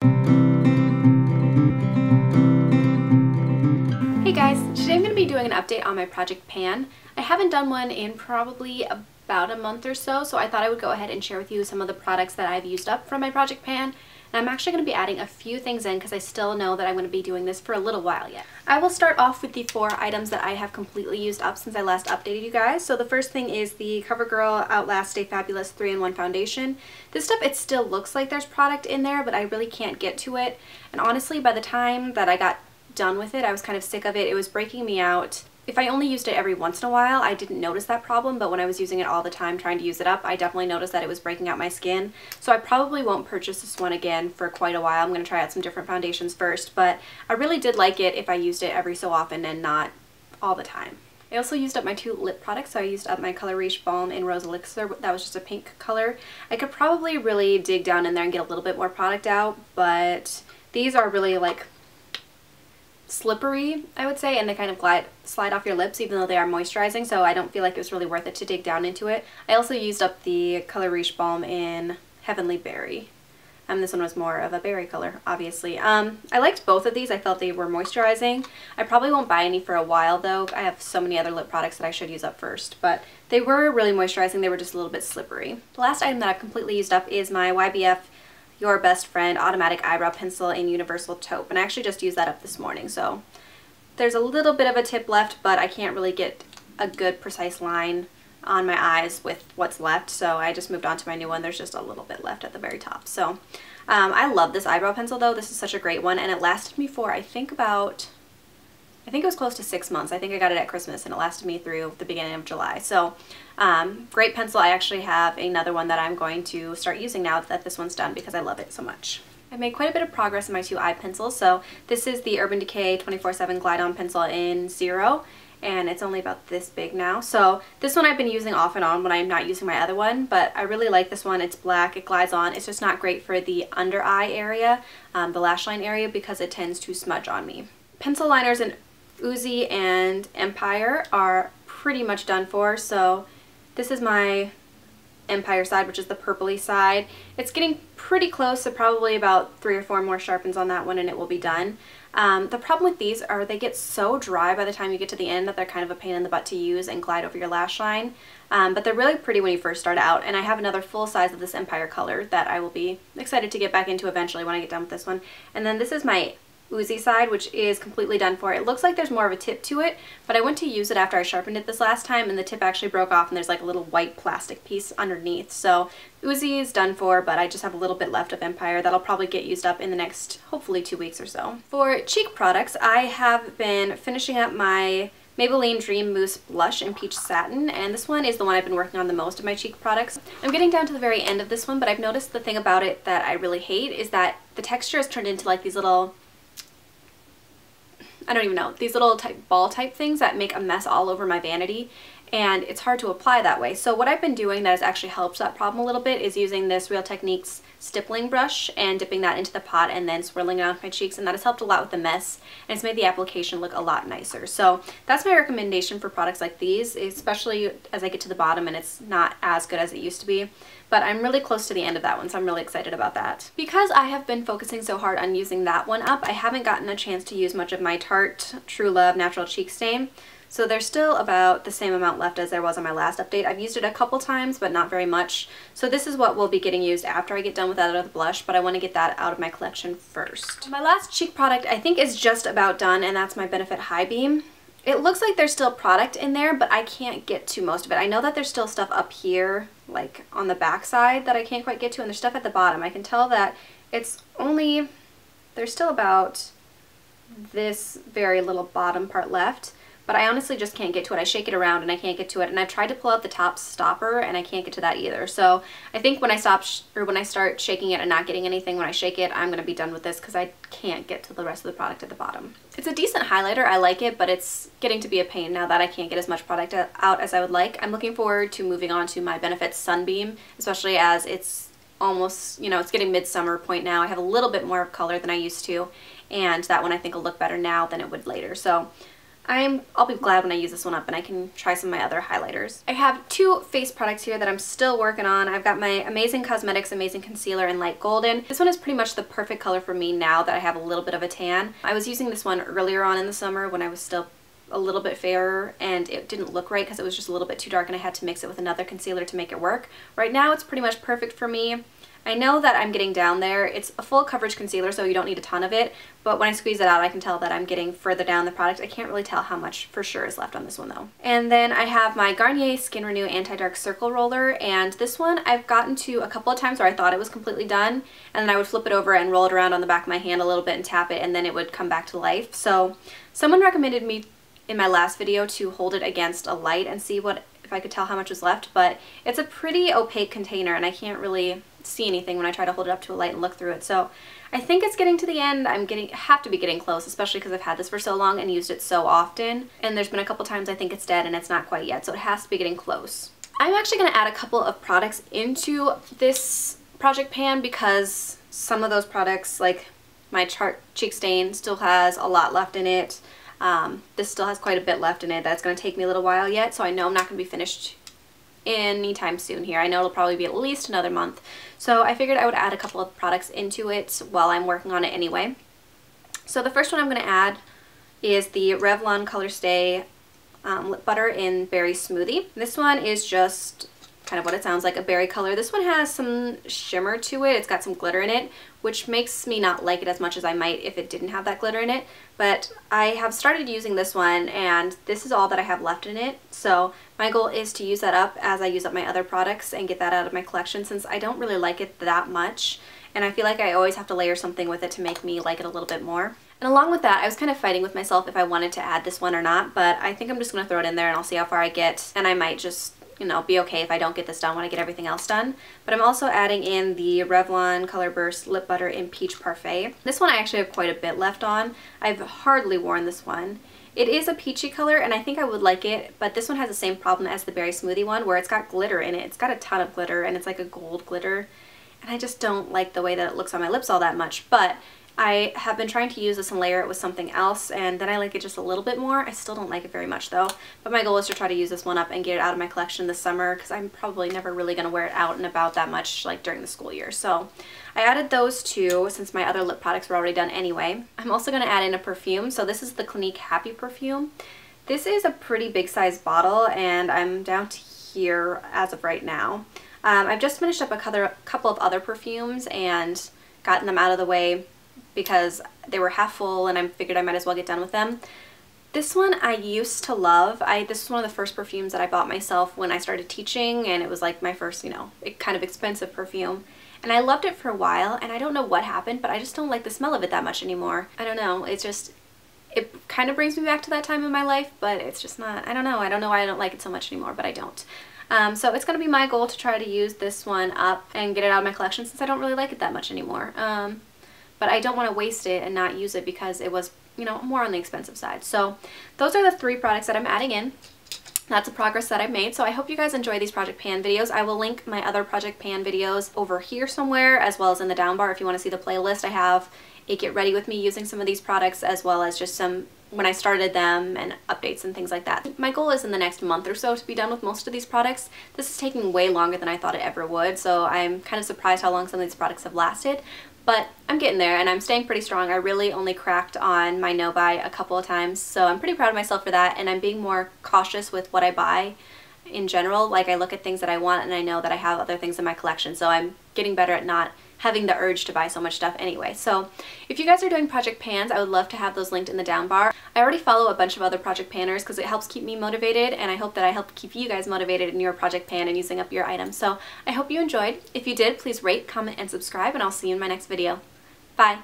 Hey guys, today I'm going to be doing an update on my Project Pan. I haven't done one in probably about a month or so, so I thought I would go ahead and share with you some of the products that I've used up from my Project Pan. And I'm actually going to be adding a few things in because I still know that I'm going to be doing this for a little while yet. I will start off with the 4 items that I have completely used up since I last updated you guys. So the first thing is the Covergirl Outlast Stay Fabulous 3-in-1 Foundation. This stuff, it still looks like there's product in there, but I really can't get to it. And honestly, by the time that I got done with it, I was kind of sick of it. It was breaking me out. If I only used it every once in a while, I didn't notice that problem, but when I was using it all the time trying to use it up, I definitely noticed that it was breaking out my skin. So I probably won't purchase this one again for quite a while. I'm going to try out some different foundations first, but I really did like it if I used it every so often and not all the time. I also used up my 2 lip products, so I used up my color Riche Balm in Rose Elixir. That was just a pink color. I could probably really dig down in there and get a little bit more product out, but these are really like slippery, I would say, and they kind of slide off your lips even though they are moisturizing, so I don't feel like it was really worth it to dig down into it. I also used up the color Riche Balm in Heavenly Berry. This one was more of a berry color, obviously. I liked both of these. I felt they were moisturizing. I probably won't buy any for a while though. I have so many other lip products that I should use up first, but they were really moisturizing. They were just a little bit slippery. The last item that I've completely used up is my YBF Your Best Friend Automatic Eyebrow Pencil in Universal Taupe, and I actually just used that up this morning, so there's a little bit of a tip left, but I can't really get a good precise line on my eyes with what's left, so I just moved on to my new one. There's just a little bit left at the very top. So I love this eyebrow pencil though. This is such a great one, and it lasted me for I think it was close to 6 months. I think I got it at Christmas and it lasted me through the beginning of July. So great pencil. I actually have another one that I'm going to start using now that this one's done because I love it so much. I made quite a bit of progress in my 2 eye pencils. So this is the Urban Decay 24/7 Glide On Pencil in 0, and it's only about this big now. So this one I've been using off and on when I'm not using my other one, but I really like this one. It's black, it glides on. It's just not great for the under eye area, the lash line area, because it tends to smudge on me. Pencil liners in Uzi and Empire are pretty much done for, so this is my Empire side, which is the purpley side. It's getting pretty close, so probably about 3 or 4 more sharpens on that one and it will be done. The problem with these are they get so dry by the time you get to the end that they're kind of a pain in the butt to use and glide over your lash line, but they're really pretty when you first start out. And I have another full size of this Empire color that I will be excited to get back into eventually when I get done with this one. And then this is my Uzi side, which is completely done for. It looks like there's more of a tip to it, but I went to use it after I sharpened it this last time and the tip actually broke off and there's like a little white plastic piece underneath. So Uzi is done for, but I just have a little bit left of Empire that'll probably get used up in the next hopefully 2 weeks or so. For cheek products, I have been finishing up my Maybelline Dream Mousse Blush in Peach Satin, and this one is the one I've been working on the most of my cheek products. I'm getting down to the very end of this one, but I've noticed the thing about it that I really hate is that the texture has turned into like these little, I don't even know, these little ball type things that make a mess all over my vanity, and it's hard to apply that way. So what I've been doing that has actually helped that problem a little bit is using this Real Techniques Stippling Brush and dipping that into the pot and then swirling it on my cheeks, and that has helped a lot with the mess and it's made the application look a lot nicer. So that's my recommendation for products like these, especially as I get to the bottom and it's not as good as it used to be. But I'm really close to the end of that one, so I'm really excited about that. Because I have been focusing so hard on using that one up, I haven't gotten a chance to use much of my Tarte True Love Natural Cheek Stain. So there's still about the same amount left as there was on my last update. I've used it a couple times, but not very much. So this is what will be getting used after I get done with that other blush, but I want to get that out of my collection first. My last cheek product I think is just about done, and that's my Benefit High Beam. It looks like there's still product in there, but I can't get to most of it. I know that there's still stuff up here, like on the back side, that I can't quite get to, and there's stuff at the bottom. I can tell that it's only, there's still about this very little bottom part left, but I honestly just can't get to it. I shake it around and I can't get to it, and I've tried to pull out the top stopper and I can't get to that either. So I think when I start shaking it and not getting anything when I shake it, I'm gonna be done with this because I can't get to the rest of the product at the bottom. It's a decent highlighter, I like it, but it's getting to be a pain now that I can't get as much product out as I would like. I'm looking forward to moving on to my Benefit Sunbeam, especially as it's almost, you know, it's getting midsummer point now. I have a little bit more of color than I used to, and that one I think will look better now than it would later. So I'll be glad when I use this one up and I can try some of my other highlighters. I have two face products here that I'm still working on. I've got my Amazing Cosmetics Amazing Concealer in Light Golden. This one is pretty much the perfect color for me now that I have a little bit of a tan. I was using this one earlier on in the summer when I was still a little bit fairer and it didn't look right because it was just a little bit too dark and I had to mix it with another concealer to make it work. Right now it's pretty much perfect for me. I know that I'm getting down there. It's a full coverage concealer, so you don't need a ton of it, but when I squeeze it out, I can tell that I'm getting further down the product. I can't really tell how much for sure is left on this one though. And then I have my Garnier Skin Renew Anti-Dark Circle Roller, and this one I've gotten to a couple of times where I thought it was completely done, and then I would flip it over and roll it around on the back of my hand a little bit and tap it, and then it would come back to life. So someone recommended me in my last video to hold it against a light and see if I could tell how much was left, but it's a pretty opaque container and I can't really see anything when I try to hold it up to a light and look through it. So I think it's getting to the end. Have to be getting close, especially because I've had this for so long and used it so often. And there's been a couple times I think it's dead and it's not quite yet, so it has to be getting close. I'm actually going to add a couple of products into this project pan because some of those products, like my Tarte Cheek Stain, still has a lot left in it. This still has quite a bit left in it. That's going to take me a little while yet, so I know I'm not going to be finished anytime soon here. I know it'll probably be at least another month. So I figured I would add a couple of products into it while I'm working on it anyway. So the first one I'm going to add is the Revlon Color Stay Lip Butter in Berry Smoothie. This one is just kind of what it sounds like, a berry color. This one has some shimmer to it. It's got some glitter in it, which makes me not like it as much as I might if it didn't have that glitter in it. But I have started using this one and this is all that I have left in it. So my goal is to use that up as I use up my other products and get that out of my collection since I don't really like it that much. And I feel like I always have to layer something with it to make me like it a little bit more. And along with that, I was kind of fighting with myself if I wanted to add this one or not, but I think I'm just going to throw it in there and I'll see how far I get. And I might just, you know, be okay if I don't get this done when I get everything else done. But I'm also adding in the Revlon Colorburst Lip Butter in Peach Parfait. This one I actually have quite a bit left on. I've hardly worn this one. It is a peachy color and I think I would like it, but this one has the same problem as the Berry Smoothie one where it's got glitter in it. It's got a ton of glitter and it's like a gold glitter. And I just don't like the way that it looks on my lips all that much, but I have been trying to use this and layer it with something else, and then I like it just a little bit more. I still don't like it very much though, but my goal is to try to use this one up and get it out of my collection this summer because I'm probably never really going to wear it out and about that much like during the school year. So I added those two since my other lip products were already done anyway. I'm also going to add in a perfume. So this is the Clinique Happy perfume. This is a pretty big size bottle and I'm down to here as of right now. I've just finished up a couple of other perfumes and gotten them out of the way because they were half full and I figured I might as well get done with them. This one I used to love. This was one of the first perfumes that I bought myself when I started teaching, and it was like my first, you know, kind of expensive perfume. And I loved it for a while and I don't know what happened, but I just don't like the smell of it that much anymore. I don't know, it's just, it kind of brings me back to that time in my life, but it's just not, I don't know why I don't like it so much anymore, but I don't. So it's going to be my goal to try to use this one up and get it out of my collection since I don't really like it that much anymore. But I don't want to waste it and not use it because it was, you know, more on the expensive side. So those are the 3 products that I'm adding in. That's a progress that I've made. So I hope you guys enjoy these Project Pan videos. I will link my other Project Pan videos over here somewhere as well as in the down bar if you want to see the playlist. I have a get ready with me using some of these products as well as just some when I started them and updates and things like that. My goal is in the next month or so to be done with most of these products. This is taking way longer than I thought it ever would, so I'm kind of surprised how long some of these products have lasted. But I'm getting there and I'm staying pretty strong. I really only cracked on my no buy a couple of times, so I'm pretty proud of myself for that, and I'm being more cautious with what I buy in general. Like, I look at things that I want and I know that I have other things in my collection, so I'm getting better at not having the urge to buy so much stuff anyway. So if you guys are doing project pans, I would love to have those linked in the down bar. I already follow a bunch of other project panners because it helps keep me motivated, and I hope that I help keep you guys motivated in your project pan and using up your items. So I hope you enjoyed. If you did, please rate, comment, and subscribe, and I'll see you in my next video. Bye!